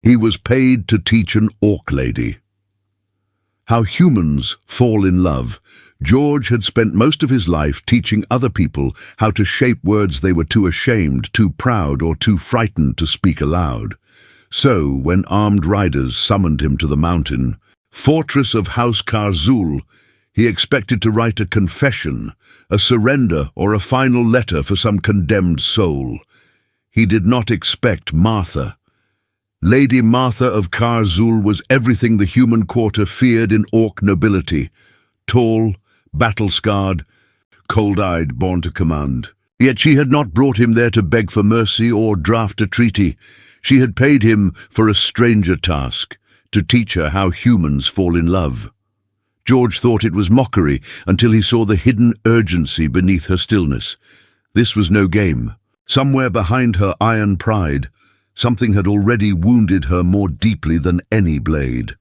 He was paid to teach an orc lady. How humans fall in love. George had spent most of his life teaching other people how to shape words they were too ashamed, too proud, or too frightened to speak aloud. So, when armed riders summoned him to the mountain, fortress of House Karzul, he expected to write a confession, a surrender, or a final letter for some condemned soul. He did not expect Martha. Lady Martha of Karzul was everything the human quarter feared in orc nobility. Tall, battle-scarred, cold-eyed, born to command. Yet she had not brought him there to beg for mercy or draft a treaty. She had paid him for a stranger task, to teach her how humans fall in love. George thought it was mockery until he saw the hidden urgency beneath her stillness. This was no game. Somewhere behind her iron pride, something had already wounded her more deeply than any blade.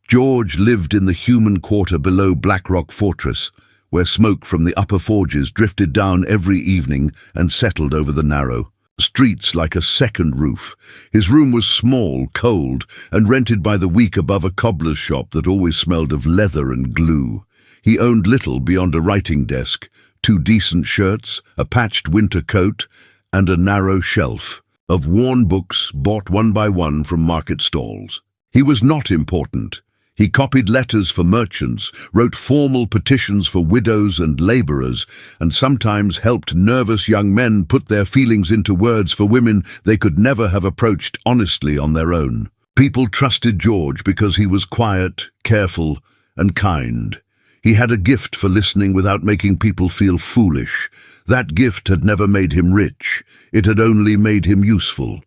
George lived in the human quarter below Blackrock Fortress, where smoke from the upper forges drifted down every evening and settled over the narrow streets like a second roof. His room was small, cold, and rented by the week above a cobbler's shop that always smelled of leather and glue. He owned little beyond a writing desk, 2 decent shirts, a patched winter coat, and a narrow shelf of worn books bought one by one from market stalls. He was not important. He copied letters for merchants, wrote formal petitions for widows and labourers, and sometimes helped nervous young men put their feelings into words for women they could never have approached honestly on their own. People trusted George because he was quiet, careful, and kind. He had a gift for listening without making people feel foolish. That gift had never made him rich. It had only made him useful.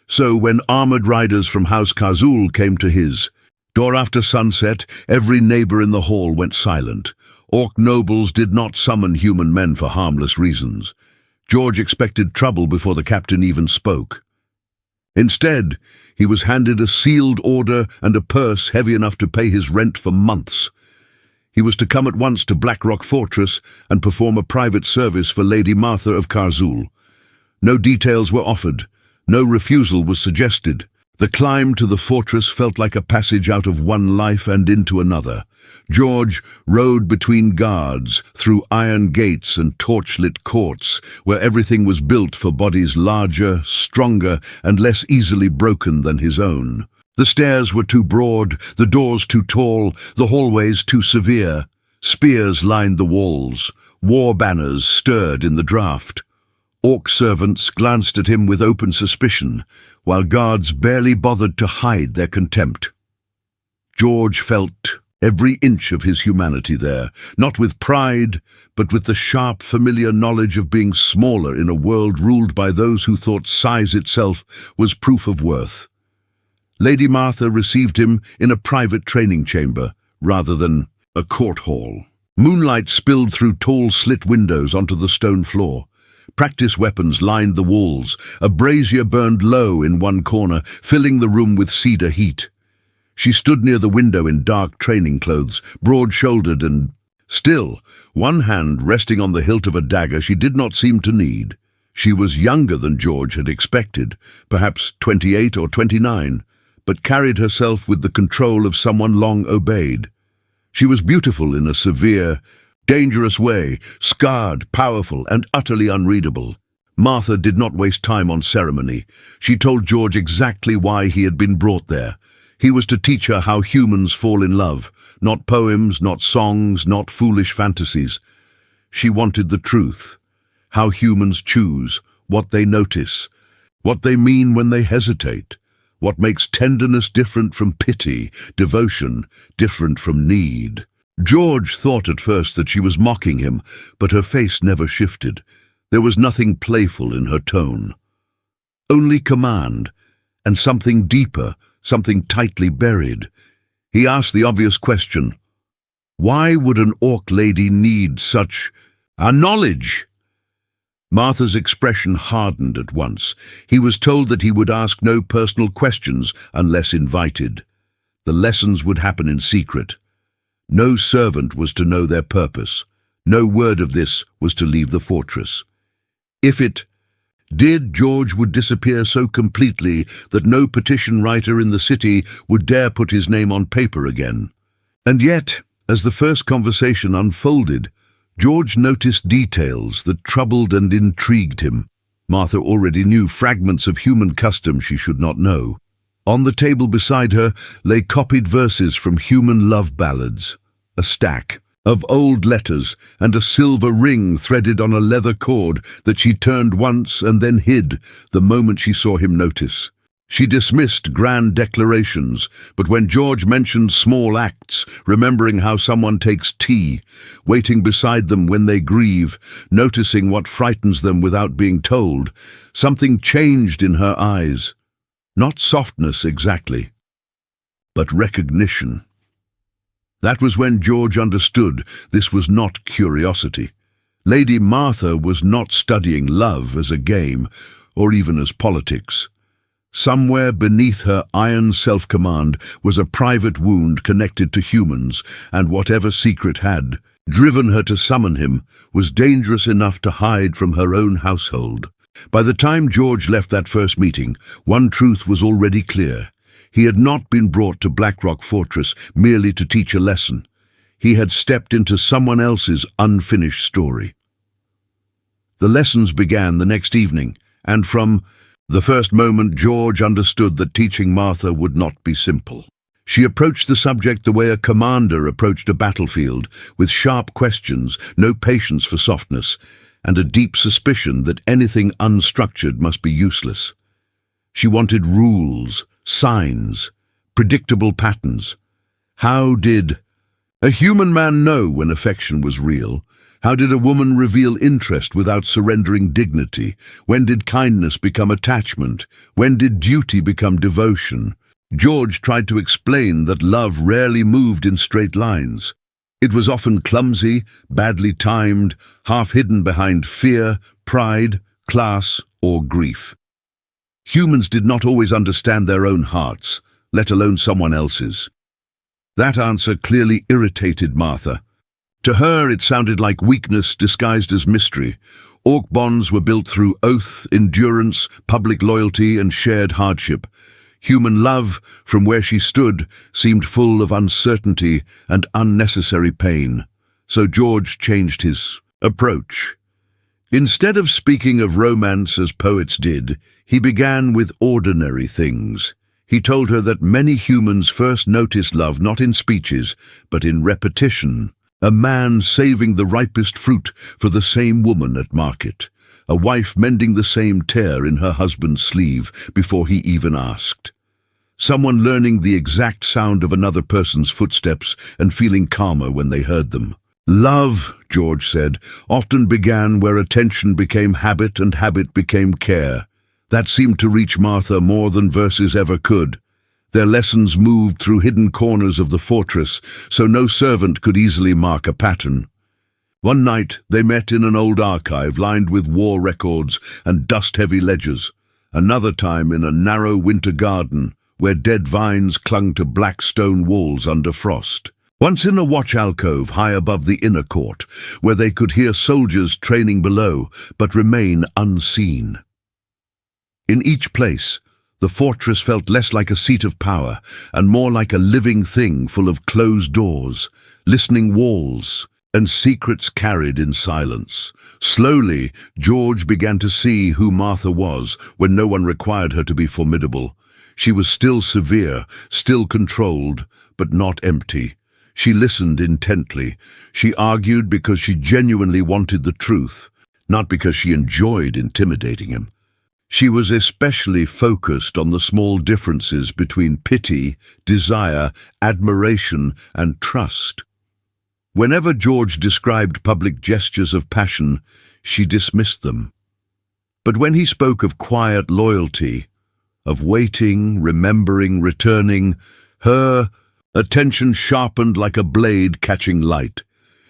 So when armoured riders from House Karzul came to his door after sunset, every neighbour in the hall went silent. Orc nobles did not summon human men for harmless reasons. George expected trouble before the captain even spoke. Instead, he was handed a sealed order and a purse heavy enough to pay his rent for months. He was to come at once to Blackrock Fortress and perform a private service for Lady Martha of Karzul. No details were offered. No refusal was suggested. The climb to the fortress felt like a passage out of one life and into another. George rode between guards, through iron gates and torchlit courts, where everything was built for bodies larger, stronger, and less easily broken than his own. The stairs were too broad, the doors too tall, the hallways too severe. Spears lined the walls. War banners stirred in the draught. Orc servants glanced at him with open suspicion, while guards barely bothered to hide their contempt. George felt every inch of his humanity there, not with pride, but with the sharp, familiar knowledge of being smaller in a world ruled by those who thought size itself was proof of worth. Lady Martha received him in a private training chamber, rather than a court hall. Moonlight spilled through tall slit windows onto the stone floor. Practice weapons lined the walls. A brazier burned low in one corner, filling the room with cedar heat. She stood near the window in dark training clothes, broad-shouldered and still, one hand resting on the hilt of a dagger she did not seem to need. She was younger than George had expected, perhaps 28 or 29, but carried herself with the control of someone long obeyed. She was beautiful in a severe, dangerous way, scarred, powerful, and utterly unreadable. Martha did not waste time on ceremony. She told George exactly why he had been brought there. He was to teach her how humans fall in love, not poems, not songs, not foolish fantasies. She wanted the truth, how humans choose, what they notice, what they mean when they hesitate, what makes tenderness different from pity, devotion different from need. George thought at first that she was mocking him, but her face never shifted. There was nothing playful in her tone. Only command, and something deeper, something tightly buried. He asked the obvious question, why would an orc lady need such knowledge? Martha's expression hardened at once. He was told that he would ask no personal questions unless invited. The lessons would happen in secret. No servant was to know their purpose. No word of this was to leave the fortress. If it Did George would disappear so completely that no petition writer in the city would dare put his name on paper again? And yet, as the first conversation unfolded, George noticed details that troubled and intrigued him. Martha already knew fragments of human custom she should not know. On the table beside her lay copied verses from human love ballads, a stack of old letters, and a silver ring threaded on a leather cord that she turned once and then hid the moment she saw him notice. She dismissed grand declarations, but when George mentioned small acts, remembering how someone takes tea, waiting beside them when they grieve, noticing what frightens them without being told, something changed in her eyes. Not softness exactly, but recognition. That was when George understood this was not curiosity. Lady Martha was not studying love as a game, or even as politics. Somewhere beneath her iron self-command was a private wound connected to humans, and whatever secret had driven her to summon him was dangerous enough to hide from her own household. By the time George left that first meeting, one truth was already clear. He had not been brought to Blackrock Fortress merely to teach a lesson. He had stepped into someone else's unfinished story. The lessons began the next evening, and from the first moment George understood that teaching Martha would not be simple. She approached the subject the way a commander approached a battlefield, with sharp questions, no patience for softness, and a deep suspicion that anything unstructured must be useless. She wanted rules, signs, predictable patterns. How did a human man know when affection was real? How did a woman reveal interest without surrendering dignity? When did kindness become attachment? When did duty become devotion? George tried to explain that love rarely moved in straight lines. It was often clumsy, badly timed, half hidden behind fear, pride, class, or grief. Humans did not always understand their own hearts, let alone someone else's. That answer clearly irritated Martha. To her, it sounded like weakness disguised as mystery. Orc bonds were built through oath, endurance, public loyalty, and shared hardship. Human love, from where she stood, seemed full of uncertainty and unnecessary pain. So George changed his approach. Instead of speaking of romance as poets did, he began with ordinary things. He told her that many humans first notice love not in speeches, but in repetition. A man saving the ripest fruit for the same woman at market. A wife mending the same tear in her husband's sleeve before he even asked. Someone learning the exact sound of another person's footsteps and feeling calmer when they heard them. Love, George said, often began where attention became habit and habit became care. That seemed to reach Martha more than verses ever could. Their lessons moved through hidden corners of the fortress, so no servant could easily mark a pattern. One night they met in an old archive lined with war records and dust-heavy ledgers. Another time in a narrow winter garden where dead vines clung to black stone walls under frost. Once in a watch alcove high above the inner court, where they could hear soldiers training below, but remain unseen. In each place, the fortress felt less like a seat of power and more like a living thing full of closed doors, listening walls, and secrets carried in silence. Slowly, George began to see who Martha was when no one required her to be formidable. She was still severe, still controlled, but not empty. She listened intently. She argued because she genuinely wanted the truth, not because she enjoyed intimidating him. She was especially focused on the small differences between pity, desire, admiration, and trust. Whenever George described public gestures of passion, she dismissed them. But when he spoke of quiet loyalty, of waiting, remembering, returning, her attention sharpened like a blade catching light.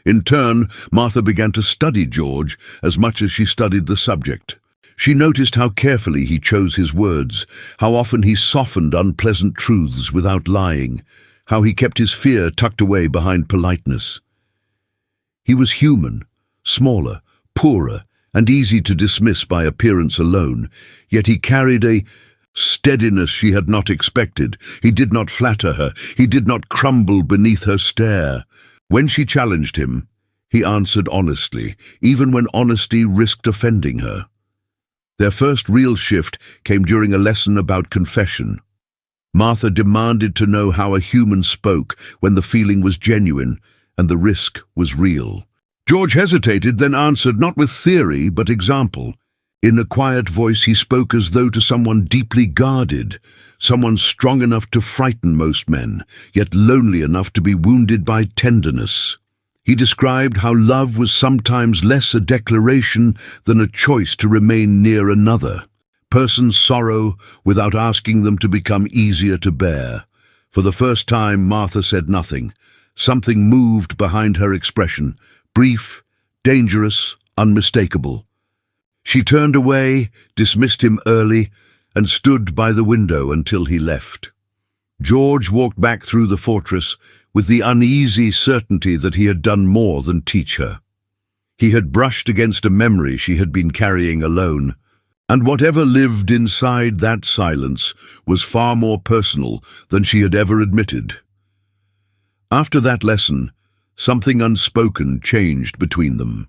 In turn, Martha began to study George as much as she studied the subject. She noticed how carefully he chose his words, how often he softened unpleasant truths without lying, how he kept his fear tucked away behind politeness. He was human, smaller, poorer, and easy to dismiss by appearance alone, yet he carried a steadiness she had not expected. He did not flatter her. He did not crumble beneath her stare. When she challenged him, he answered honestly, even when honesty risked offending her. Their first real shift came during a lesson about confession. Martha demanded to know how a human spoke when the feeling was genuine and the risk was real. George hesitated, then answered not with theory but example. In a quiet voice he spoke as though to someone deeply guarded, someone strong enough to frighten most men, yet lonely enough to be wounded by tenderness. He described how love was sometimes less a declaration than a choice to remain near another person's sorrow without asking them to become easier to bear. For the first time, Martha said nothing. Something moved behind her expression, brief, dangerous, unmistakable. She turned away, dismissed him early, and stood by the window until he left. George walked back through the fortress with the uneasy certainty that he had done more than teach her. He had brushed against a memory she had been carrying alone, and whatever lived inside that silence was far more personal than she had ever admitted. After that lesson, something unspoken changed between them.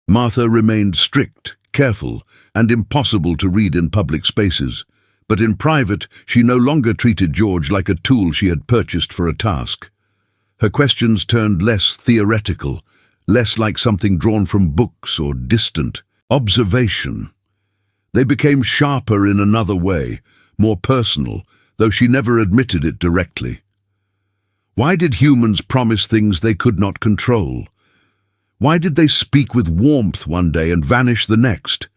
Martha remained strict, careful, and impossible to read in public spaces, but in private she no longer treated George like a tool she had purchased for a task. Her questions turned less theoretical, less like something drawn from books or distant observation. They became sharper in another way, more personal, though she never admitted it directly. Why did humans promise things they could not control? Why did they speak with warmth one day and vanish the next?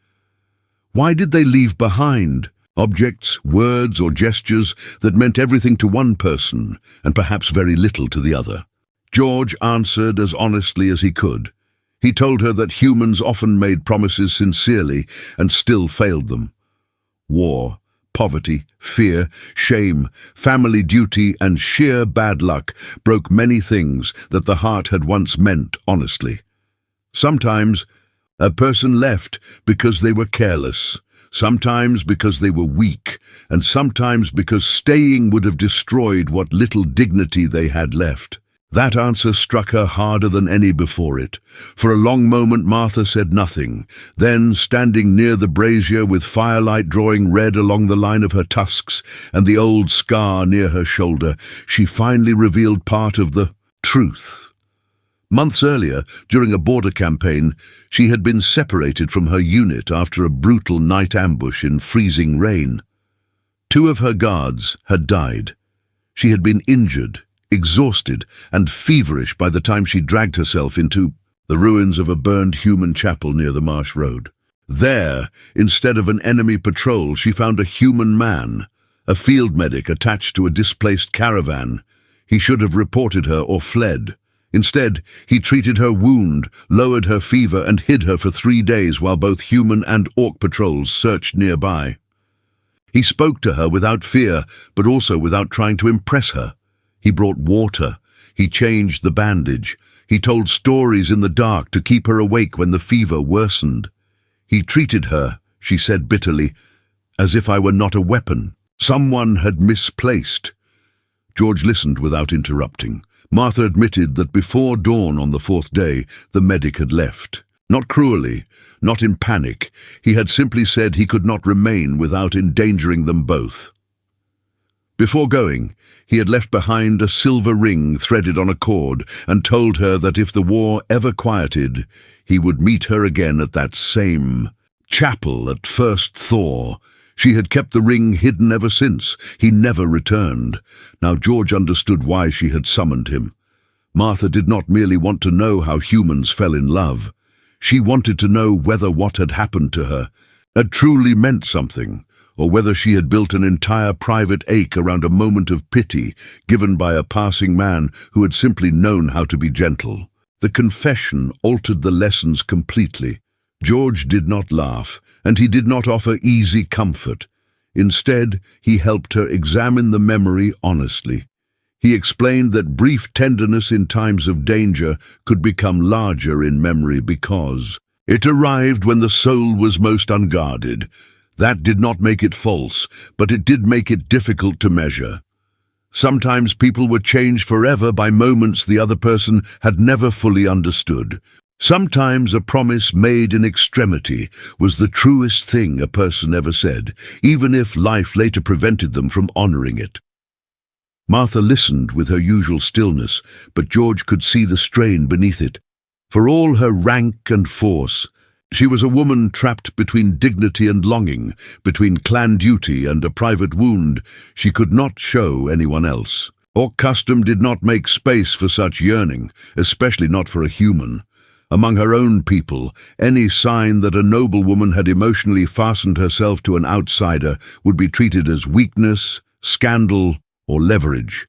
Why did they leave behind objects, words, or gestures that meant everything to one person and perhaps very little to the other? George answered as honestly as he could. He told her that humans often made promises sincerely and still failed them. War, poverty, fear, shame, family duty, and sheer bad luck broke many things that the heart had once meant honestly. Sometimes a person left because they were careless, sometimes because they were weak, and sometimes because staying would have destroyed what little dignity they had left. That answer struck her harder than any before it. For a long moment Martha said nothing. Then, standing near the brazier with firelight drawing red along the line of her tusks and the old scar near her shoulder, she finally revealed part of the truth. Months earlier, during a border campaign, she had been separated from her unit after a brutal night ambush in freezing rain. 2 of her guards had died. She had been injured, exhausted, and feverish by the time she dragged herself into the ruins of a burned human chapel near the marsh road. There, instead of an enemy patrol, she found a human man, a field medic attached to a displaced caravan. He should have reported her or fled. Instead, he treated her wound, lowered her fever, and hid her for 3 days while both human and orc patrols searched nearby. He spoke to her without fear, but also without trying to impress her. He brought water. He changed the bandage. He told stories in the dark to keep her awake when the fever worsened. He treated her, she said bitterly, as if I were not a weapon. Someone had misplaced. George listened without interrupting. Martha admitted that before dawn on the 4th day, the medic had left. Not cruelly, not in panic. He had simply said he could not remain without endangering them both. Before going, he had left behind a silver ring threaded on a cord and told her that if the war ever quieted, he would meet her again at that same chapel at First Thor. She had kept the ring hidden ever since. He never returned. Now George understood why she had summoned him. Martha did not merely want to know how humans fell in love. She wanted to know whether what had happened to her had truly meant something, or whether she had built an entire private ache around a moment of pity given by a passing man who had simply known how to be gentle. The confession altered the lessons completely. George did not laugh, and he did not offer easy comfort. Instead, he helped her examine the memory honestly. He explained that brief tenderness in times of danger could become larger in memory because It arrived when the soul was most unguarded. That did not make it false, but it did make it difficult to measure. Sometimes people were changed forever by moments the other person had never fully understood. Sometimes a promise made in extremity was the truest thing a person ever said, even if life later prevented them from honoring it. Martha listened with her usual stillness, but George could see the strain beneath it. For all her rank and force, she was a woman trapped between dignity and longing, between clan duty and a private wound she could not show anyone else. Orc custom did not make space for such yearning, especially not for a human. Among her own people, any sign that a noblewoman had emotionally fastened herself to an outsider would be treated as weakness, scandal, or leverage.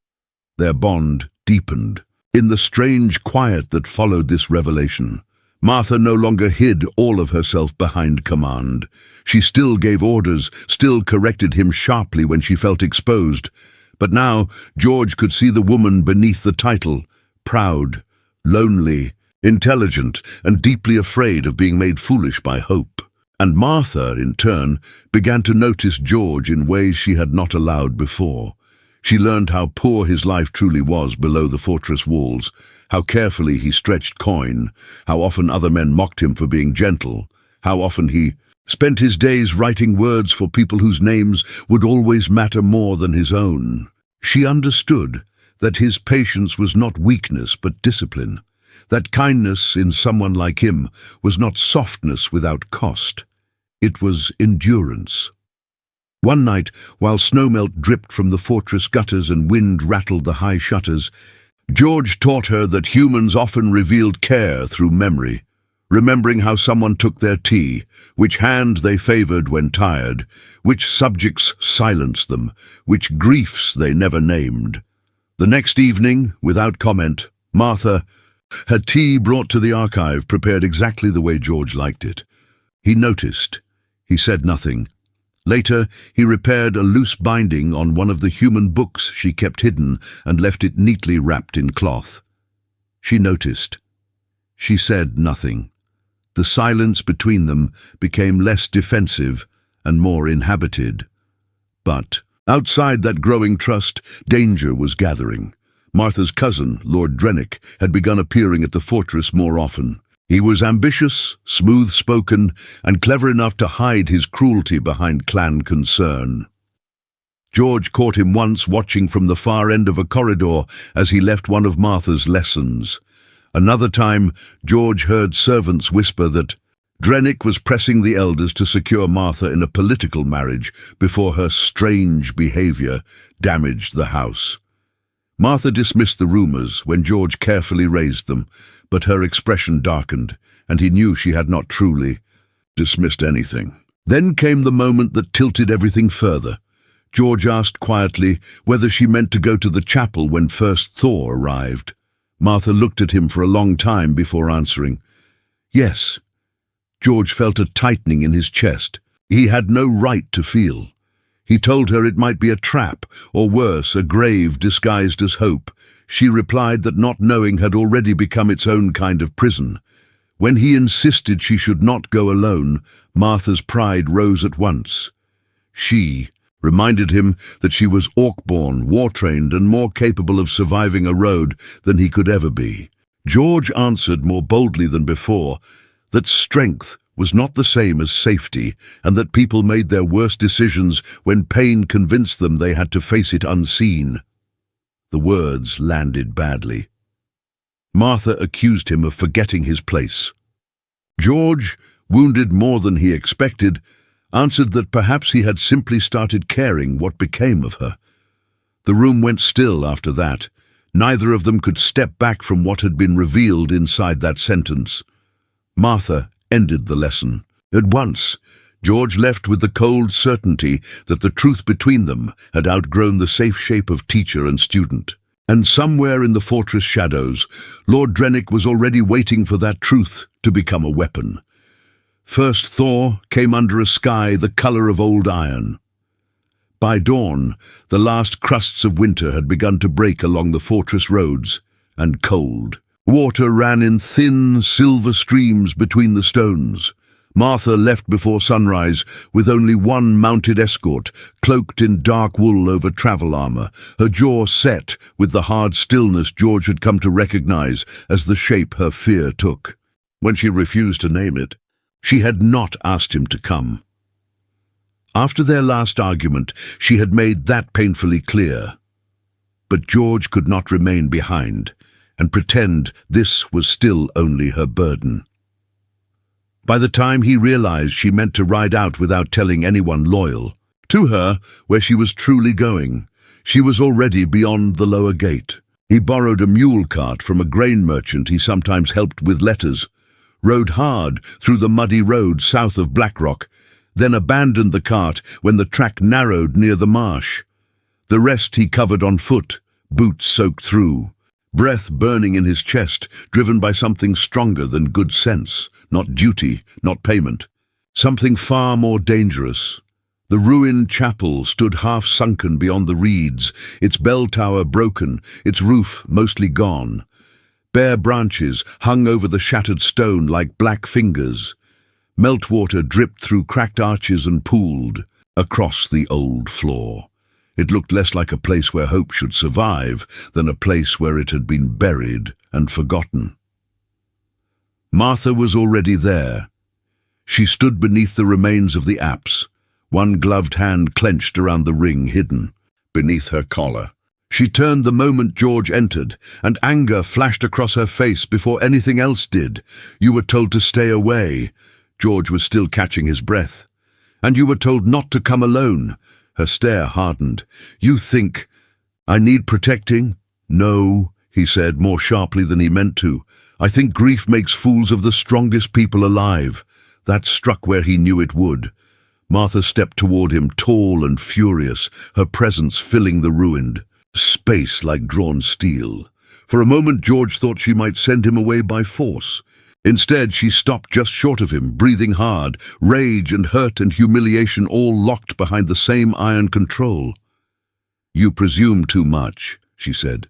Their bond deepened. In the strange quiet that followed this revelation, Martha no longer hid all of herself behind command. She still gave orders, still corrected him sharply when she felt exposed. But now George could see the woman beneath the title, proud, lonely, intelligent, and deeply afraid of being made foolish by hope. And Martha, in turn, began to notice George in ways she had not allowed before. She learned how poor his life truly was below the fortress walls, how carefully he stretched coin, how often other men mocked him for being gentle, how often he spent his days writing words for people whose names would always matter more than his own. She understood that his patience was not weakness but discipline, that kindness in someone like him was not softness without cost. It was endurance. One night, while snowmelt dripped from the fortress gutters and wind rattled the high shutters, George taught her that humans often revealed care through memory, remembering how someone took their tea, which hand they favored when tired, which subjects silenced them, which griefs they never named. The next evening, without comment, Martha had tea brought to the archive, prepared exactly the way George liked it. He noticed. He said nothing. Later, he repaired a loose binding on one of the human books she kept hidden and left it neatly wrapped in cloth. She noticed. She said nothing. The silence between them became less defensive and more inhabited. But outside that growing trust, danger was gathering. Martha's cousin, Lord Drennick, had begun appearing at the fortress more often. He was ambitious, smooth-spoken, and clever enough to hide his cruelty behind clan concern. George caught him once watching from the far end of a corridor as he left one of Martha's lessons. Another time, George heard servants whisper that Drennick was pressing the elders to secure Martha in a political marriage before her strange behavior damaged the house. Martha dismissed the rumors when George carefully raised them, but her expression darkened, and he knew she had not truly dismissed anything. Then came the moment that tilted everything further. George asked quietly whether she meant to go to the chapel when first Thor arrived. Martha looked at him for a long time before answering. Yes. George felt a tightening in his chest. He had no right to feel. He told her it might be a trap, or worse, a grave disguised as hope. She replied that not knowing had already become its own kind of prison. When he insisted she should not go alone, Martha's pride rose at once. She reminded him that she was Orc-born, war-trained, and more capable of surviving a road than he could ever be. George answered more boldly than before that strength was not the same as safety, and that people made their worst decisions when pain convinced them they had to face it unseen. The words landed badly. Martha accused him of forgetting his place. George, wounded more than he expected, answered that perhaps he had simply started caring what became of her. The room went still after that. Neither of them could step back from what had been revealed inside that sentence. Martha ended the lesson. At once, George left with the cold certainty that the truth between them had outgrown the safe shape of teacher and student. And somewhere in the fortress shadows, Lord Drennick was already waiting for that truth to become a weapon. First Thor came under a sky the color of old iron. By dawn, the last crusts of winter had begun to break along the fortress roads, and cold Water ran in thin, silver streams between the stones. Martha left before sunrise with only one mounted escort, cloaked in dark wool over travel armor, her jaw set with the hard stillness George had come to recognize as the shape her fear took. When she refused to name it, she had not asked him to come. After their last argument, she had made that painfully clear. But George could not remain behind and pretend this was still only her burden. By the time he realized she meant to ride out without telling anyone loyal to her where she was truly going, she was already beyond the lower gate. He borrowed a mule cart from a grain merchant he sometimes helped with letters, rode hard through the muddy road south of Blackrock, then abandoned the cart when the track narrowed near the marsh. The rest he covered on foot, boots soaked through, breath burning in his chest, driven by something stronger than good sense, not duty, not payment. Something far more dangerous. The ruined chapel stood half-sunken beyond the reeds, its bell tower broken, its roof mostly gone. Bare branches hung over the shattered stone like black fingers. Meltwater dripped through cracked arches and pooled across the old floor. It looked less like a place where hope should survive than a place where it had been buried and forgotten. Martha was already there. She stood beneath the remains of the apse, one gloved hand clenched around the ring hidden beneath her collar. She turned the moment George entered, and anger flashed across her face before anything else did. "You were told to stay away." George was still catching his breath. "And you were told not to come alone." Her stare hardened. "You think I need protecting?" "No," he said, more sharply than he meant to. "I think grief makes fools of the strongest people alive." That struck where he knew it would. Martha stepped toward him, tall and furious, her presence filling the ruined space like drawn steel. For a moment George thought she might send him away by force. Instead, she stopped just short of him, breathing hard, rage and hurt and humiliation all locked behind the same iron control. "You presume too much," she said.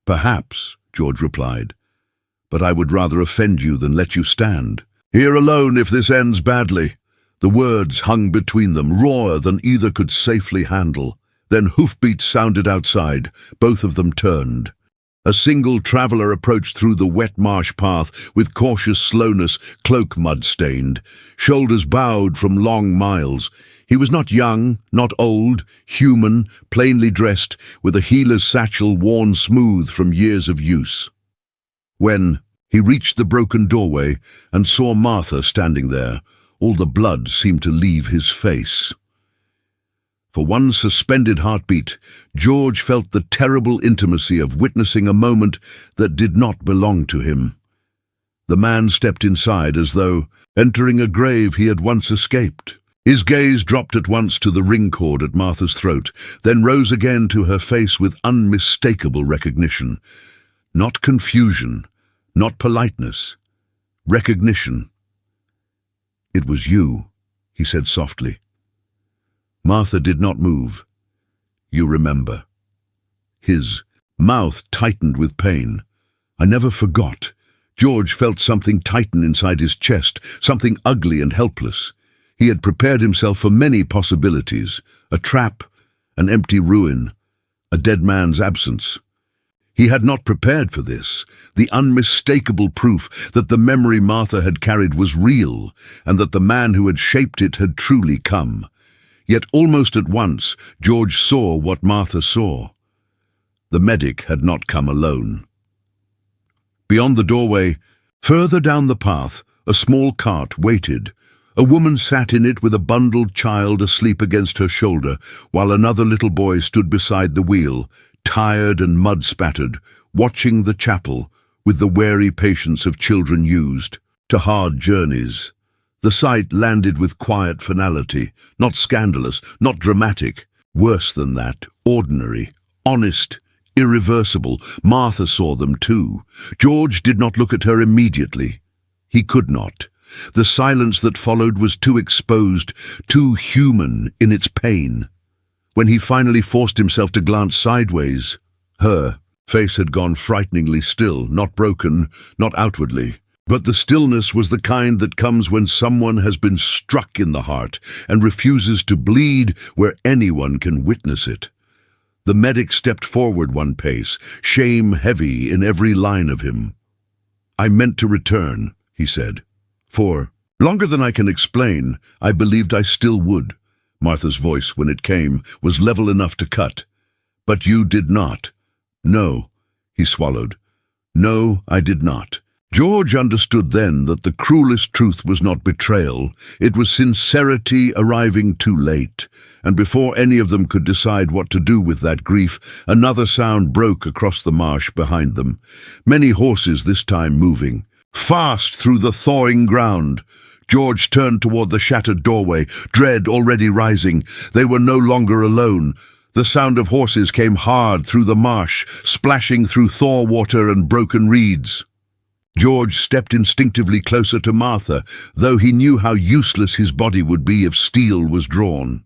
"Perhaps," George replied, "but I would rather offend you than let you stand. Here alone if this ends badly." The words hung between them, rawer than either could safely handle. Then hoofbeats sounded outside. Both of them turned. A single traveller approached through the wet marsh path with cautious slowness, cloak mud-stained, shoulders bowed from long miles. He was not young, not old, human, plainly dressed, with a healer's satchel worn smooth from years of use. When he reached the broken doorway and saw Martha standing there, all the blood seemed to leave his face. For one suspended heartbeat, George felt the terrible intimacy of witnessing a moment that did not belong to him. The man stepped inside as though entering a grave he had once escaped. His gaze dropped at once to the ring cord at Martha's throat, then rose again to her face with unmistakable recognition. Not confusion, not politeness. Recognition. "It was you," he said softly. Martha did not move. "You remember." His mouth tightened with pain. "I never forgot." George felt something tighten inside his chest, something ugly and helpless. He had prepared himself for many possibilities: a trap, an empty ruin, a dead man's absence. He had not prepared for this, the unmistakable proof that the memory Martha had carried was real, and that the man who had shaped it had truly come. Yet almost at once, George saw what Martha saw. The medic had not come alone. Beyond the doorway, further down the path, a small cart waited. A woman sat in it with a bundled child asleep against her shoulder, while another little boy stood beside the wheel, tired and mud-spattered, watching the chapel with the wary patience of children used to hard journeys. The sight landed with quiet finality, not scandalous, not dramatic. Worse than that, ordinary, honest, irreversible. Martha saw them too. George did not look at her immediately. He could not. The silence that followed was too exposed, too human in its pain. When he finally forced himself to glance sideways, her face had gone frighteningly still, not broken, not outwardly. But the stillness was the kind that comes when someone has been struck in the heart and refuses to bleed where anyone can witness it. The medic stepped forward one pace, shame heavy in every line of him. "I meant to return," he said. "For longer than I can explain, I believed I still would." Martha's voice, when it came, was level enough to cut. "But you did not." "No," he swallowed. "No, I did not." George understood then that the cruelest truth was not betrayal, it was sincerity arriving too late, and before any of them could decide what to do with that grief, another sound broke across the marsh behind them. Many horses this time moving, fast through the thawing ground. George turned toward the shattered doorway, dread already rising. They were no longer alone. The sound of horses came hard through the marsh, splashing through thaw water and broken reeds. George stepped instinctively closer to Martha, though he knew how useless his body would be if steel was drawn.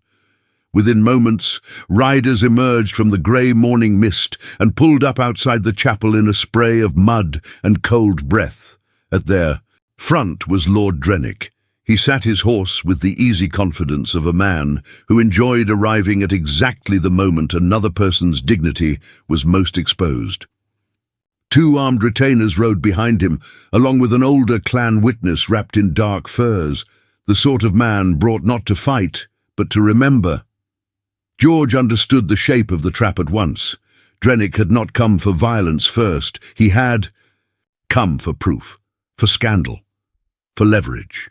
Within moments, riders emerged from the grey morning mist and pulled up outside the chapel in a spray of mud and cold breath. At their front was Lord Drennick. He sat his horse with the easy confidence of a man who enjoyed arriving at exactly the moment another person's dignity was most exposed. Two armed retainers rode behind him, along with an older clan witness wrapped in dark furs, the sort of man brought not to fight, but to remember. George understood the shape of the trap at once. Drennick had not come for violence first. He had come for proof, for scandal, for leverage.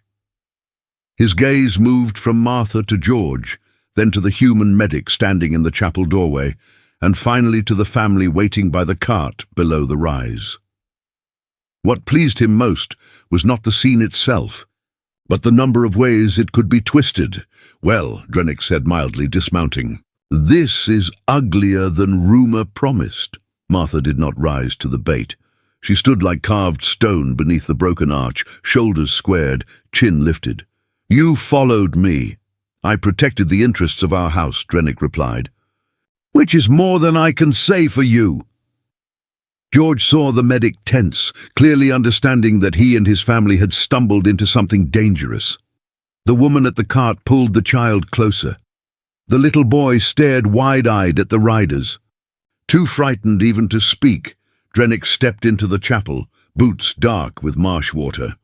His gaze moved from Martha to George, then to the human medic standing in the chapel doorway, and finally to the family waiting by the cart below the rise. What pleased him most was not the scene itself, but the number of ways it could be twisted. "Well," Drennick said mildly, dismounting, "this is uglier than rumour promised." Martha did not rise to the bait. She stood like carved stone beneath the broken arch, shoulders squared, chin lifted. "You followed me." "I protected the interests of our house," Drennick replied. "Which is more than I can say for you." George saw the medic tense, clearly understanding that he and his family had stumbled into something dangerous. The woman at the cart pulled the child closer. The little boy stared wide-eyed at the riders. Too frightened even to speak, Drennick stepped into the chapel, boots dark with marsh water.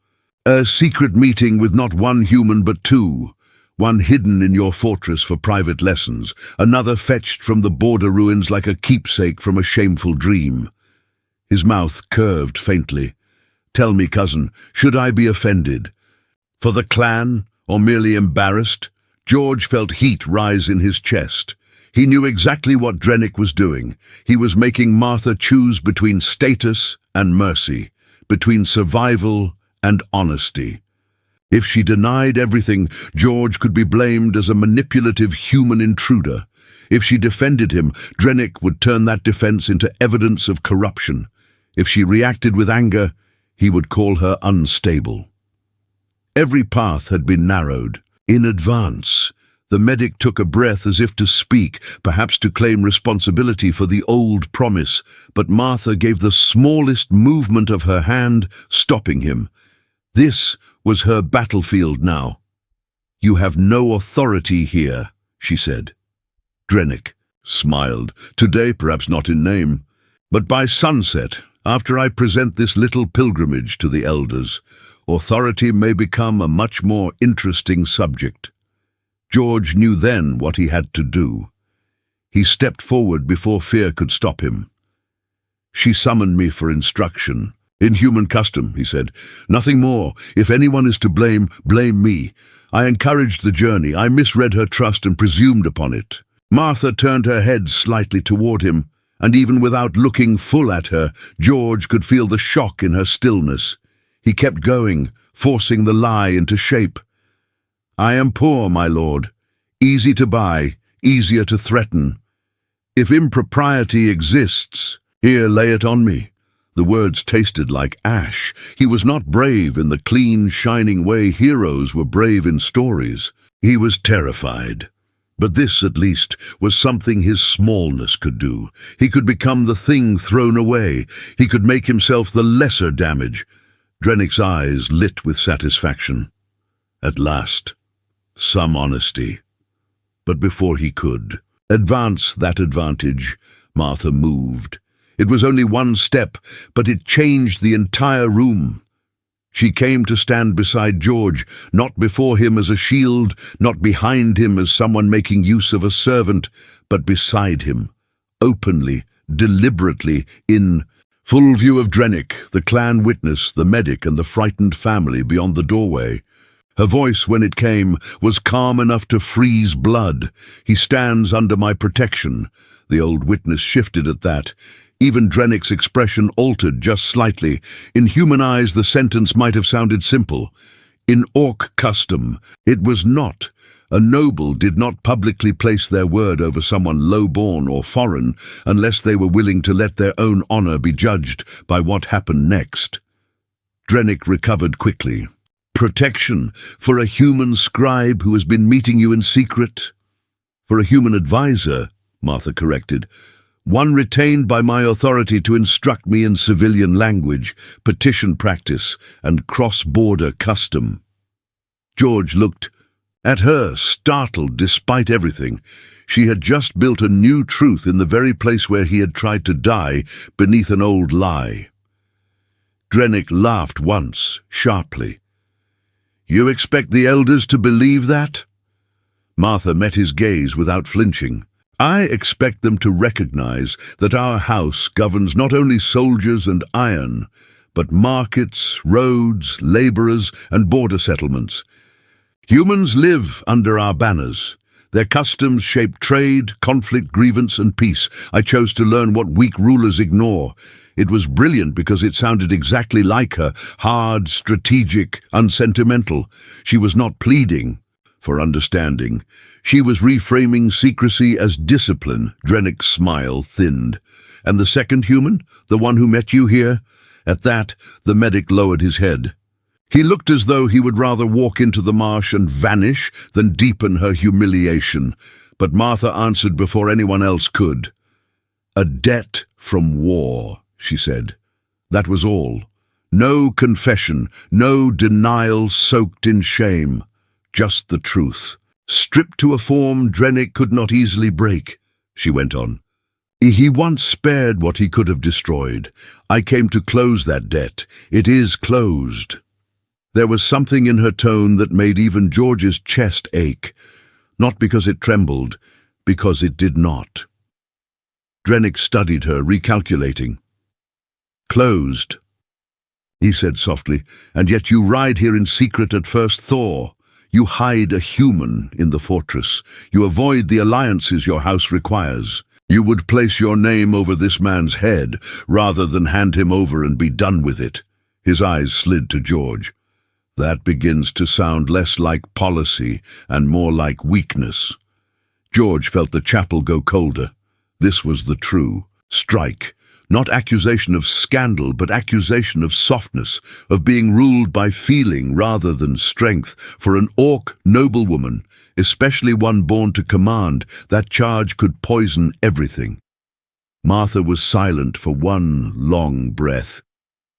"A secret meeting with not one human but two. One hidden in your fortress for private lessons, another fetched from the border ruins like a keepsake from a shameful dream." His mouth curved faintly. "Tell me, cousin, should I be offended? For the clan, or merely embarrassed?" George felt heat rise in his chest. He knew exactly what Drennick was doing. He was making Martha choose between status and mercy, between survival and honesty. If she denied everything, George could be blamed as a manipulative human intruder. If she defended him, Drennick would turn that defense into evidence of corruption. If she reacted with anger, he would call her unstable. Every path had been narrowed. In advance, the medic took a breath as if to speak, perhaps to claim responsibility for the old promise, but Martha gave the smallest movement of her hand, stopping him. This was her battlefield now. "You have no authority here," she said. Drennick smiled. "Today, perhaps not in name, but by sunset, after I present this little pilgrimage to the elders, authority may become a much more interesting subject." George knew then what he had to do. He stepped forward before fear could stop him. "She summoned me for instruction. In human custom," he said. "Nothing more. If anyone is to blame, blame me. I encouraged the journey. I misread her trust and presumed upon it." Martha turned her head slightly toward him, and even without looking full at her, George could feel the shock in her stillness. He kept going, forcing the lie into shape. "I am poor, my lord. Easy to buy, easier to threaten. If impropriety exists, here lay it on me." The words tasted like ash. He was not brave in the clean, shining way heroes were brave in stories. He was terrified. But this, at least, was something his smallness could do. He could become the thing thrown away. He could make himself the lesser damage. Drennick's eyes lit with satisfaction. At last, some honesty. But before he could advance that advantage, Martha moved. It was only one step, but it changed the entire room. She came to stand beside George, not before him as a shield, not behind him as someone making use of a servant, but beside him, openly, deliberately, in full view of Drennick, the clan witness, the medic, and the frightened family beyond the doorway. Her voice, when it came, was calm enough to freeze blood. "He stands under my protection." The old witness shifted at that. Even Drennick's expression altered just slightly. In human eyes, the sentence might have sounded simple. In Orc custom, it was not. A noble did not publicly place their word over someone low-born or foreign unless they were willing to let their own honor be judged by what happened next. Drennick recovered quickly. "Protection for a human scribe who has been meeting you in secret?" "For a human advisor," Martha corrected. "One retained by my authority to instruct me in civilian language, petition practice, and cross-border custom." George looked at her, startled despite everything. She had just built a new truth in the very place where he had tried to die beneath an old lie. Drennick laughed once, sharply. "You expect the elders to believe that?" Martha met his gaze without flinching. "I expect them to recognize that our house governs not only soldiers and iron, but markets, roads, laborers, and border settlements. Humans live under our banners. Their customs shape trade, conflict, grievance, and peace. I chose to learn what weak rulers ignore. It was brilliant because it sounded exactly like her, hard, strategic, unsentimental. She was not pleading for understanding. She was reframing secrecy as discipline." Drennick's smile thinned. "And the second human? The one who met you here?" At that, the medic lowered his head. He looked as though he would rather walk into the marsh and vanish than deepen her humiliation. But Martha answered before anyone else could. "A debt from war," she said. That was all. No confession, no denial soaked in shame. Just the truth. "Stripped to a form Drennick could not easily break," she went on. "He once spared what he could have destroyed. I came to close that debt. It is closed." There was something in her tone that made even George's chest ache. Not because it trembled, because it did not. Drennick studied her, recalculating. "Closed," he said softly, "and yet you ride here in secret at first thaw. You hide a human in the fortress. You avoid the alliances your house requires. You would place your name over this man's head rather than hand him over and be done with it." His eyes slid to George. "That begins to sound less like policy and more like weakness." George felt the chapel go colder. This was the true strike. Not accusation of scandal, but accusation of softness, of being ruled by feeling rather than strength. For an Orc noblewoman, especially one born to command, that charge could poison everything. Martha was silent for one long breath.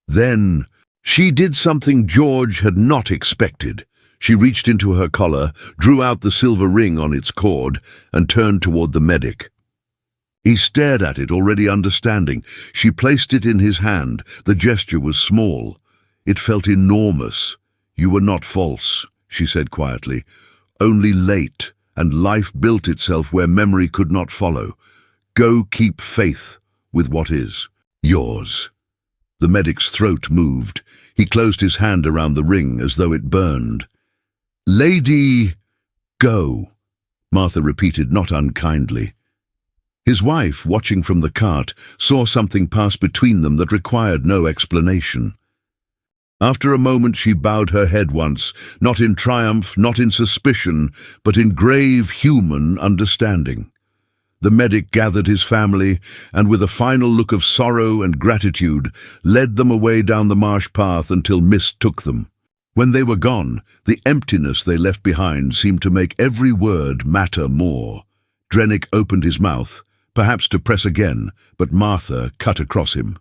Then she did something George had not expected. She reached into her collar, drew out the silver ring on its cord, and turned toward the medic. He stared at it, already understanding. She placed it in his hand. The gesture was small. It felt enormous. "You were not false," she said quietly. "Only late, and life built itself where memory could not follow. Go keep faith with what is yours." The medic's throat moved. He closed his hand around the ring as though it burned. "Lady, go," Martha repeated, not unkindly. His wife, watching from the cart, saw something pass between them that required no explanation. After a moment she bowed her head once, not in triumph, not in suspicion, but in grave human understanding. The medic gathered his family, and with a final look of sorrow and gratitude, led them away down the marsh path until mist took them. When they were gone, the emptiness they left behind seemed to make every word matter more. Drennick opened his mouth, perhaps to press again, but Martha cut across him.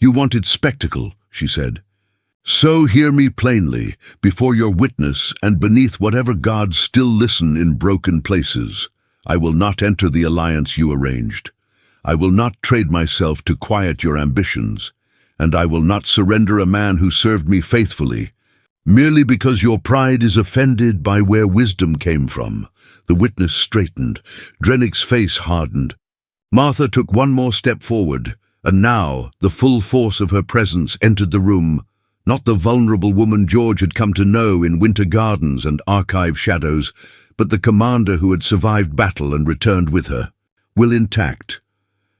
"You wanted spectacle," she said. "So hear me plainly, before your witness and beneath whatever gods still listen in broken places. I will not enter the alliance you arranged. I will not trade myself to quiet your ambitions, and I will not surrender a man who served me faithfully, merely because your pride is offended by where wisdom came from." The witness straightened. Drennick's face hardened. Martha took one more step forward, and now the full force of her presence entered the room. Not the vulnerable woman George had come to know in Winter Gardens and Archive Shadows, but the commander who had survived battle and returned with her, will intact.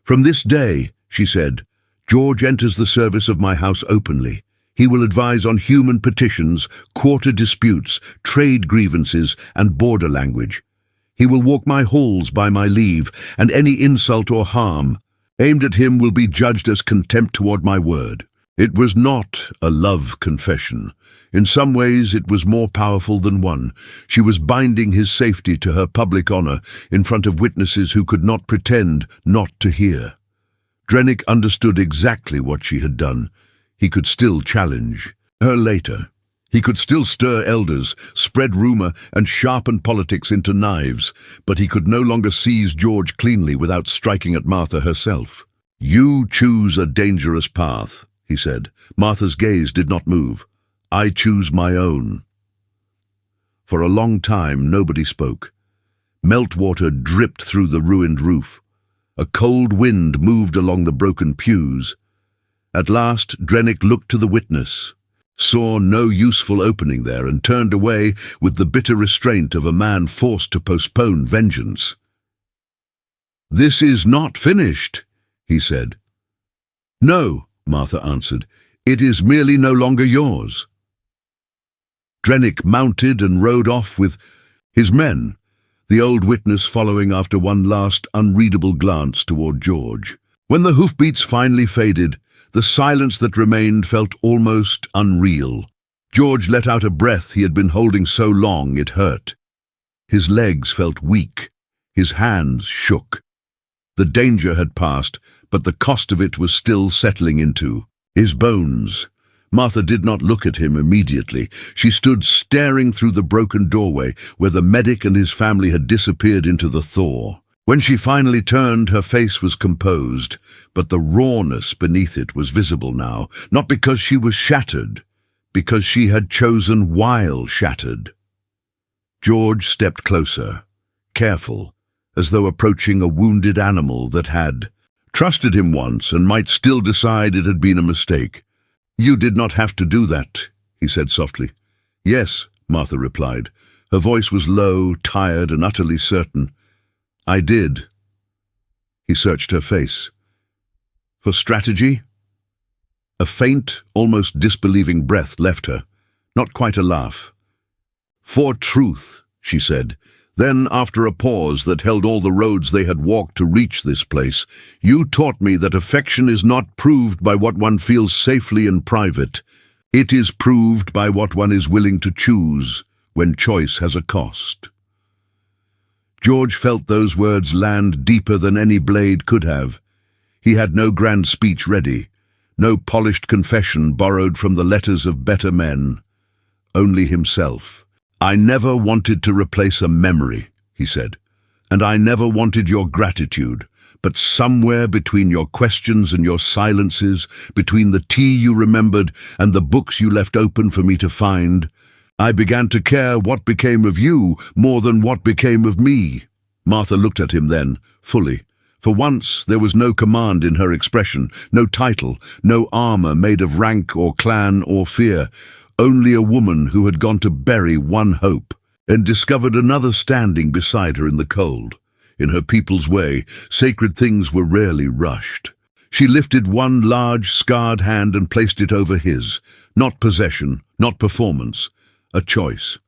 "From this day," she said, "George enters the service of my house openly. He will advise on human petitions, quarter disputes, trade grievances, and border language. He will walk my halls by my leave, and any insult or harm aimed at him will be judged as contempt toward my word." It was not a love confession. In some ways it was more powerful than one. She was binding his safety to her public honor in front of witnesses who could not pretend not to hear. Drennick understood exactly what she had done. He could still challenge her later. He could still stir elders, spread rumor, and sharpen politics into knives, but he could no longer seize George cleanly without striking at Martha herself. "You choose a dangerous path," he said. Martha's gaze did not move. "I choose my own." For a long time nobody spoke. Meltwater dripped through the ruined roof. A cold wind moved along the broken pews. At last Drennick looked to the witness, saw no useful opening there, and turned away with the bitter restraint of a man forced to postpone vengeance. "This is not finished," he said. "No," Martha answered. "It is merely no longer yours." Drennick mounted and rode off with his men, the old witness following after one last unreadable glance toward George. When the hoofbeats finally faded, the silence that remained felt almost unreal. George let out a breath he had been holding so long it hurt. His legs felt weak. His hands shook. The danger had passed, but the cost of it was still settling into his bones. Martha did not look at him immediately. She stood staring through the broken doorway where the medic and his family had disappeared into the thaw. When she finally turned, her face was composed, but the rawness beneath it was visible now, not because she was shattered, because she had chosen while shattered. George stepped closer, careful, as though approaching a wounded animal that had trusted him once and might still decide it had been a mistake. "You did not have to do that," he said softly. "Yes," Martha replied. Her voice was low, tired, and utterly certain. "I did." He searched her face. "For strategy?" A faint, almost disbelieving breath left her, not quite a laugh. "For truth," she said. Then, after a pause that held all the roads they had walked to reach this place, "You taught me that affection is not proved by what one feels safely in private. It is proved by what one is willing to choose when choice has a cost." George felt those words land deeper than any blade could have. He had no grand speech ready, no polished confession borrowed from the letters of better men, only himself. "I never wanted to replace a memory," he said, "and I never wanted your gratitude, but somewhere between your questions and your silences, between the tea you remembered and the books you left open for me to find, I began to care what became of you more than what became of me." Martha looked at him then, fully. For once there was no command in her expression, no title, no armor made of rank or clan or fear, only a woman who had gone to bury one hope and discovered another standing beside her in the cold. In her people's way, sacred things were rarely rushed. She lifted one large, scarred hand and placed it over his. Not possession, not performance, a choice.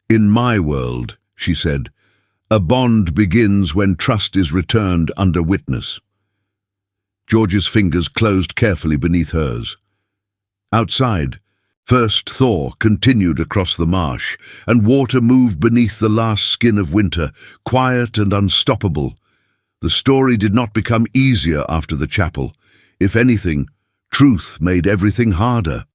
"In my world," she said, "a bond begins when trust is returned under witness." George's fingers closed carefully beneath hers. Outside, First thaw continued across the marsh, and water moved beneath the last skin of winter, quiet and unstoppable. The story did not become easier after the chapel. If anything, truth made everything harder.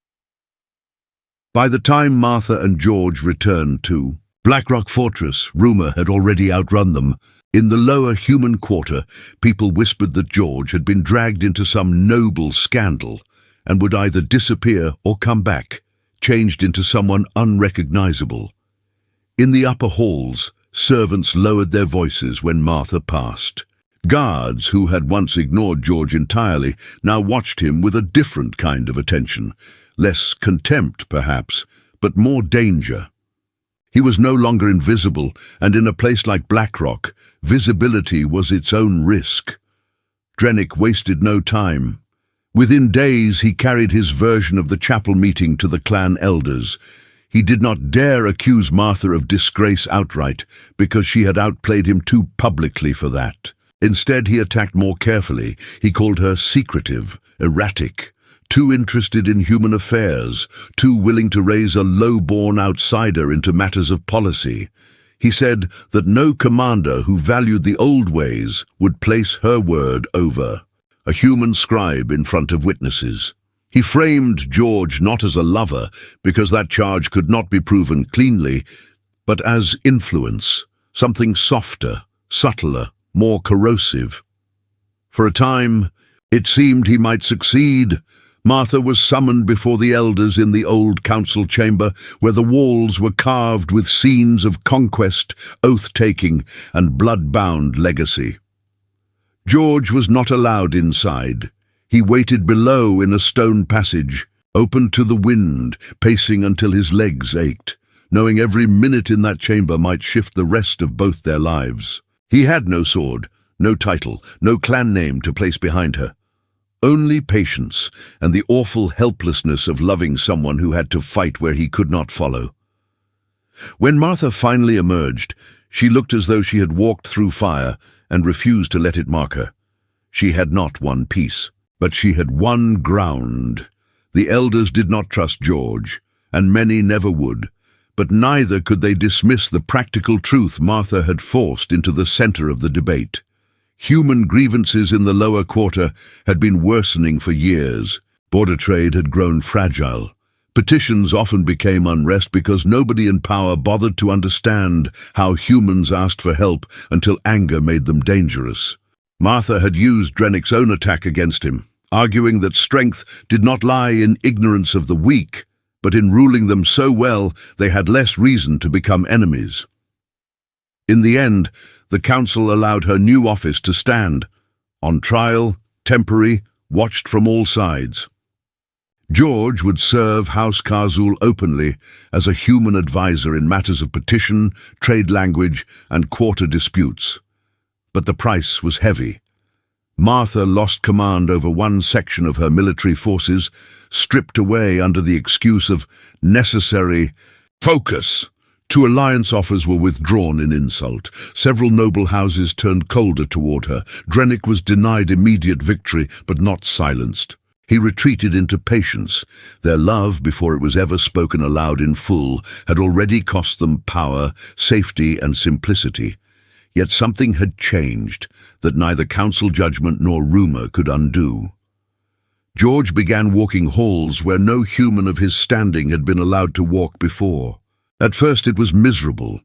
By the time Martha and George returned to Blackrock Fortress, rumor had already outrun them. In the lower human quarter, people whispered that George had been dragged into some noble scandal and would either disappear or come back, changed into someone unrecognizable. In the upper halls, servants lowered their voices when Martha passed. Guards, who had once ignored George entirely, now watched him with a different kind of attention. Less contempt, perhaps, but more danger. He was no longer invisible, and in a place like Blackrock, visibility was its own risk. Drennick wasted no time. Within days, he carried his version of the chapel meeting to the clan elders. He did not dare accuse Martha of disgrace outright, because she had outplayed him too publicly for that. Instead, he attacked more carefully. He called her secretive, erratic, too interested in human affairs, too willing to raise a low-born outsider into matters of policy. He said that no commander who valued the old ways would place her word over a human scribe in front of witnesses. He framed George not as a lover, because that charge could not be proven cleanly, but as influence, something softer, subtler, more corrosive. For a time, it seemed he might succeed. Martha was summoned before the elders in the old council chamber, where the walls were carved with scenes of conquest, oath-taking, and blood-bound legacy. George was not allowed inside. He waited below in a stone passage, open to the wind, pacing until his legs ached, knowing every minute in that chamber might shift the rest of both their lives. He had no sword, no title, no clan name to place behind her. Only patience and the awful helplessness of loving someone who had to fight where he could not follow. When Martha finally emerged, she looked as though she had walked through fire and refused to let it mark her. She had not won peace, but she had won ground. The elders did not trust George, and many never would, but neither could they dismiss the practical truth Martha had forced into the center of the debate. Human grievances in the lower quarter had been worsening for years. Border trade had grown fragile. Petitions often became unrest because nobody in power bothered to understand how humans asked for help until anger made them dangerous. Martha had used Drennick's own attack against him, arguing that strength did not lie in ignorance of the weak, but in ruling them so well they had less reason to become enemies. In the end, the council allowed her new office to stand, on trial, temporary, watched from all sides. George would serve House Khazul openly as a human advisor in matters of petition, trade language, and quarter disputes. But the price was heavy. Martha lost command over one section of her military forces, stripped away under the excuse of necessary focus. 2 alliance offers were withdrawn in insult. Several noble houses turned colder toward her. Drennick was denied immediate victory, but not silenced. He retreated into patience. Their love, before it was ever spoken aloud in full, had already cost them power, safety, and simplicity. Yet something had changed that neither council judgment nor rumor could undo. George began walking halls where no human of his standing had been allowed to walk before. At first it was miserable.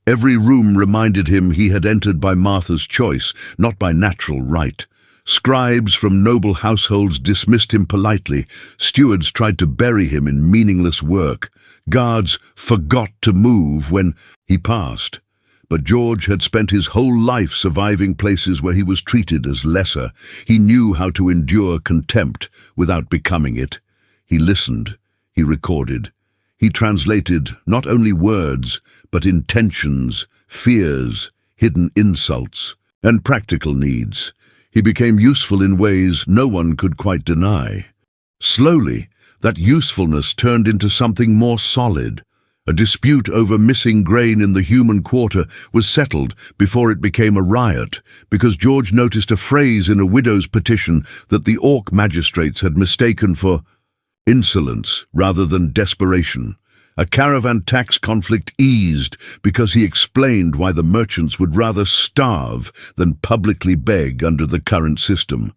Every room reminded him he had entered by Martha's choice, not by natural right. Scribes from noble households dismissed him politely. Stewards tried to bury him in meaningless work. Guards forgot to move when he passed. But George had spent his whole life surviving places where he was treated as lesser. He knew how to endure contempt without becoming it. He listened. He recorded. He translated not only words, but intentions, fears, hidden insults, and practical needs. He became useful in ways no one could quite deny. Slowly, that usefulness turned into something more solid. A dispute over missing grain in the human quarter was settled before it became a riot, because George noticed a phrase in a widow's petition that the Orc magistrates had mistaken for insolence rather than desperation. A caravan tax conflict eased because he explained why the merchants would rather starve than publicly beg under the current system.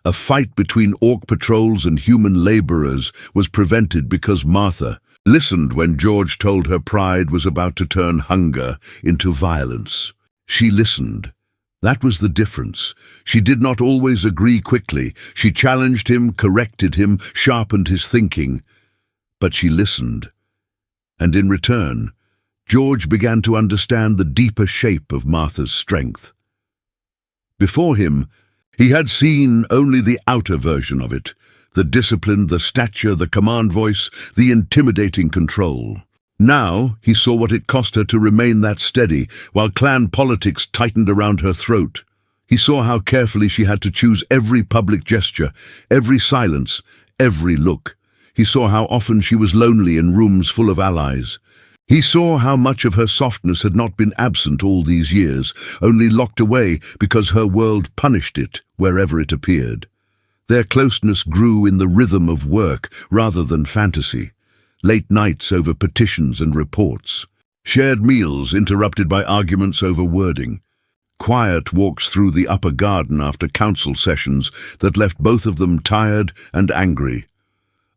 A fight between orc patrols and human laborers was prevented because Martha listened when George told her pride was about to turn hunger into violence. She listened. That was the difference. She did not always agree quickly. She challenged him, corrected him, sharpened his thinking. But she listened. And in return, George began to understand the deeper shape of Martha's strength. Before him, he had seen only the outer version of it, the discipline, the stature, the command voice, the intimidating control. Now he saw what it cost her to remain that steady, while clan politics tightened around her throat. He saw how carefully she had to choose every public gesture, every silence, every look. He saw how often she was lonely in rooms full of allies. He saw how much of her softness had not been absent all these years, only locked away because her world punished it wherever it appeared. Their closeness grew in the rhythm of work rather than fantasy. Late nights over petitions and reports. Shared meals interrupted by arguments over wording. Quiet walks through the upper garden after council sessions that left both of them tired and angry.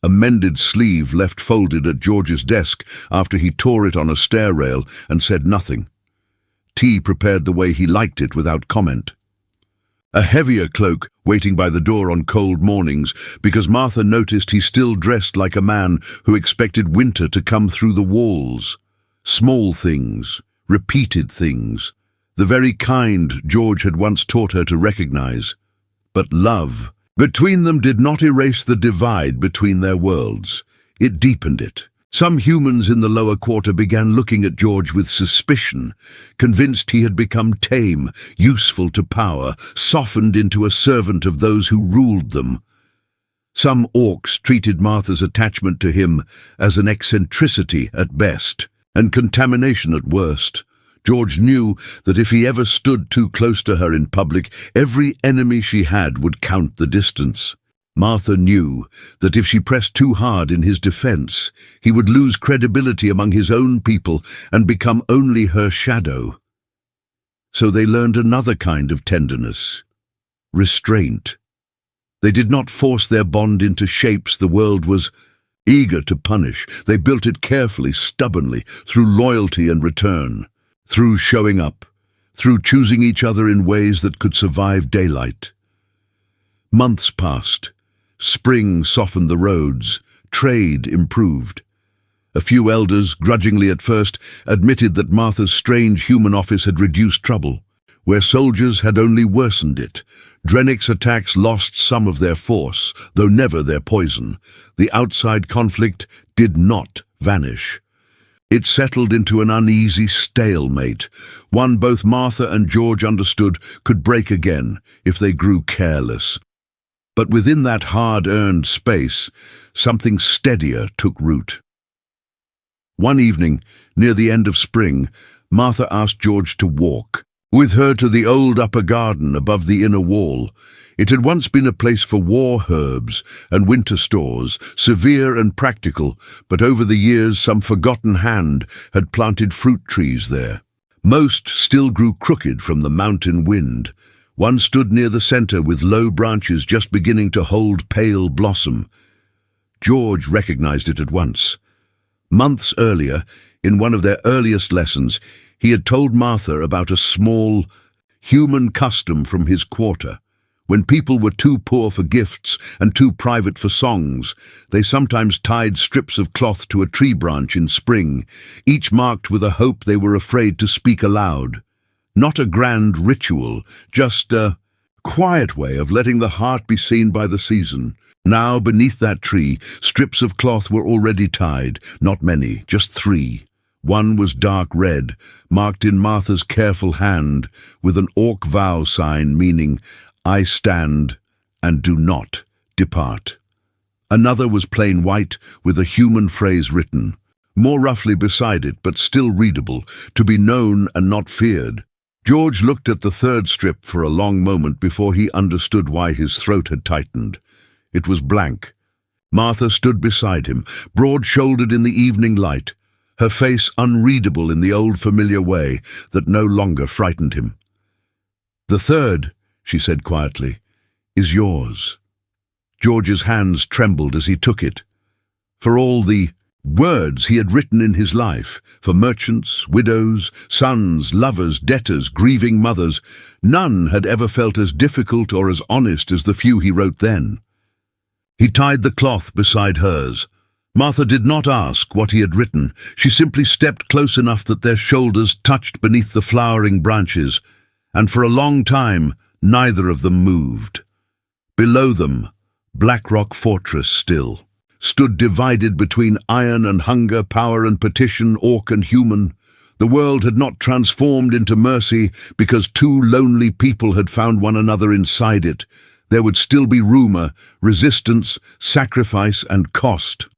A mended sleeve left folded at George's desk after he tore it on a stair rail and said nothing. Tea prepared the way he liked it without comment. A heavier cloak waiting by the door on cold mornings because Martha noticed he still dressed like a man who expected winter to come through the walls. Small things, repeated things, the very kind George had once taught her to recognize. But love between them did not erase the divide between their worlds. It deepened it. Some humans in the lower quarter began looking at George with suspicion, convinced he had become tame, useful to power, softened into a servant of those who ruled them. Some orcs treated Martha's attachment to him as an eccentricity at best, and contamination at worst. George knew that if he ever stood too close to her in public, every enemy she had would count the distance. Martha knew that if she pressed too hard in his defense, he would lose credibility among his own people and become only her shadow. So they learned another kind of tenderness, restraint. They did not force their bond into shapes the world was eager to punish. They built it carefully, stubbornly, through loyalty and return, through showing up, through choosing each other in ways that could survive daylight. Months passed. Spring softened the roads. Trade improved. A few elders, grudgingly at first, admitted that Martha's strange human office had reduced trouble, where soldiers had only worsened it. Drennick's attacks lost some of their force, though never their poison. The outside conflict did not vanish. It settled into an uneasy stalemate, one both Martha and George understood could break again if they grew careless. But within that hard-earned space, something steadier took root. One evening, near the end of spring, Martha asked George to walk with her to the old upper garden above the inner wall. It had once been a place for war herbs and winter stores, severe and practical, but over the years some forgotten hand had planted fruit trees there. Most still grew crooked from the mountain wind. One stood near the center with low branches just beginning to hold pale blossom. George recognized it at once. Months earlier, in one of their earliest lessons, he had told Martha about a small, human custom from his quarter. When people were too poor for gifts and too private for songs, they sometimes tied strips of cloth to a tree branch in spring, each marked with a hope they were afraid to speak aloud. Not a grand ritual, just a quiet way of letting the heart be seen by the season. Now, beneath that tree, strips of cloth were already tied, not many, just 3. One was dark red, marked in Martha's careful hand, with an orc vow sign meaning, "I stand and do not depart." Another was plain white, with a human phrase written, more roughly beside it, but still readable, to be known and not feared. George looked at the third strip for a long moment before he understood why his throat had tightened. It was blank. Martha stood beside him, broad-shouldered in the evening light, her face unreadable in the old familiar way that no longer frightened him. "The third," she said quietly, "is yours." George's hands trembled as he took it. For all the words he had written in his life, for merchants, widows, sons, lovers, debtors, grieving mothers, none had ever felt as difficult or as honest as the few he wrote then. He tied the cloth beside hers. Martha did not ask what he had written. She simply stepped close enough that their shoulders touched beneath the flowering branches, and for a long time neither of them moved. Below them, Blackrock Fortress still stood divided between iron and hunger, power and petition, orc and human. The world had not transformed into mercy because two lonely people had found one another inside it. There would still be rumor, resistance, sacrifice and cost.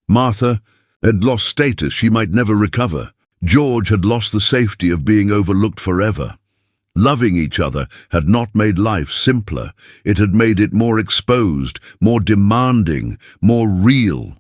Martha had lost status she might never recover. George had lost the safety of being overlooked forever. Loving each other had not made life simpler. It had made it more exposed, more demanding, more real.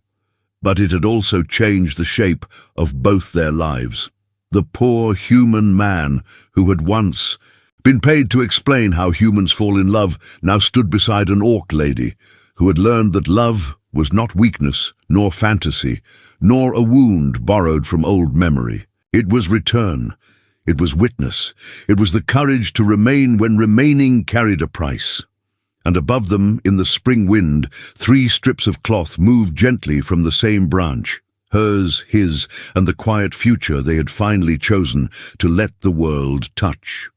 But it had also changed the shape of both their lives. The poor human man who had once been paid to explain how humans fall in love now stood beside an orc lady who had learned that love was not weakness, nor fantasy, nor a wound borrowed from old memory. It was return. It was witness. It was the courage to remain when remaining carried a price. And above them, in the spring wind, 3 strips of cloth moved gently from the same branch. Hers, his, and the quiet future they had finally chosen to let the world touch.